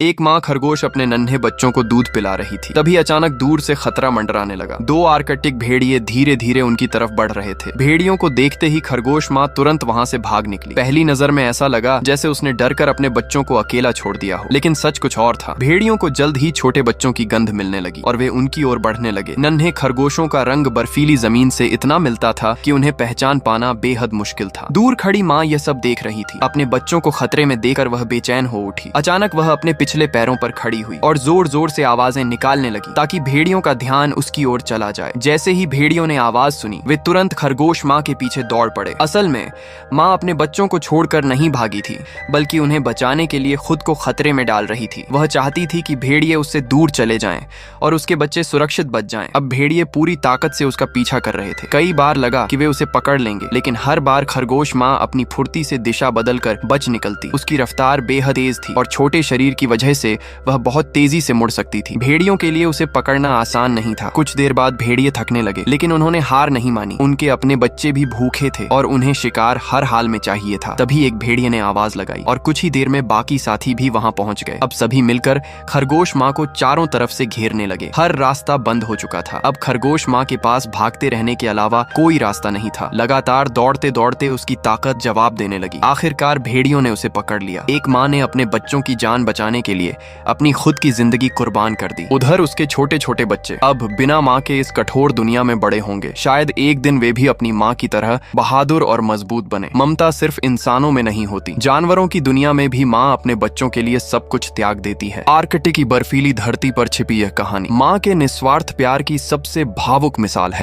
एक माँ खरगोश अपने नन्हे बच्चों को दूध पिला रही थी। तभी अचानक दूर से खतरा मंडराने लगा। दो आर्कटिक भेड़िए धीरे धीरे उनकी तरफ बढ़ रहे थे। भेड़ियों को देखते ही खरगोश माँ तुरंत वहाँ से भाग निकली। पहली नजर में ऐसा लगा जैसे उसने डरकर अपने बच्चों को अकेला छोड़ दिया हो, लेकिन सच कुछ और था। भेड़ियों को जल्द ही छोटे बच्चों की गंध मिलने लगी और वे उनकी ओर बढ़ने लगे। नन्हे खरगोशों का रंग बर्फीली जमीन से इतना मिलता था कि उन्हें पहचान पाना बेहद मुश्किल था। दूर खड़ी माँ यह सब देख रही थी। अपने बच्चों को खतरे में देखकर वह बेचैन हो उठी। अचानक वह अपने पिछले पैरों पर खड़ी हुई और जोर जोर से आवाजें निकालने लगी ताकि भेड़ियों का ध्यान उसकी ओर चला जाए। जैसे ही भेड़ियों ने आवाज सुनी, वे तुरंत खरगोश माँ के पीछे दौड़ पड़े। असल में माँ अपने बच्चों को छोड़कर नहीं भागी थी, बल्कि उन्हें बचाने के लिए खुद को खतरे में डाल रही थी। वह चाहती थी कि भेड़िए उससे दूर चले जाएं और उसके बच्चे सुरक्षित बच जाएं। अब भेड़िए पूरी ताकत से उसका पीछा कर रहे थे। कई बार लगा कि वे उसे पकड़ लेंगे, लेकिन हर बार खरगोश माँ अपनी फुर्ती से दिशा बदलकर बच निकलती। उसकी रफ्तार बेहद तेज थी और छोटे शरीर की वजह से वह बहुत तेजी से मुड़ सकती थी। भेड़ियों के लिए उसे पकड़ना आसान नहीं था। कुछ देर बाद भेड़िए थकने लगे, लेकिन उन्होंने हार नहीं मानी। उनके अपने बच्चे भी भूखे थे और उन्हें शिकार हर हाल में चाहिए था। तभी एक भेड़िए ने आवाज लगाई और कुछ ही देर में बाकी साथी भी वहां पहुंच गए। अब सभी मिलकर खरगोश माँ को चारों तरफ से घेरने लगे। हर रास्ता बंद हो चुका था। अब खरगोश माँ के पास भागते रहने के अलावा कोई रास्ता नहीं था। लगातार दौड़ते दौड़ते उसकी ताकत जवाब देने लगी। आखिरकार भेड़ियों ने उसे पकड़ लिया। एक माँ ने अपने बच्चों की जान बचाने के लिए अपनी खुद की जिंदगी कुर्बान कर दी। उधर उसके छोटे छोटे बच्चे अब बिना माँ के इस कठोर दुनिया में बड़े होंगे। शायद एक दिन वे भी अपनी माँ की तरह बहादुर और मजबूत बने। ममता सिर्फ इंसानों में नहीं होती, जानवरों की दुनिया में भी माँ अपने बच्चों के लिए सब कुछ त्याग देती है। आर्कटिक की बर्फीली धरती पर छिपी यह कहानी माँ के निस्वार्थ प्यार की सबसे भावुक मिसाल है।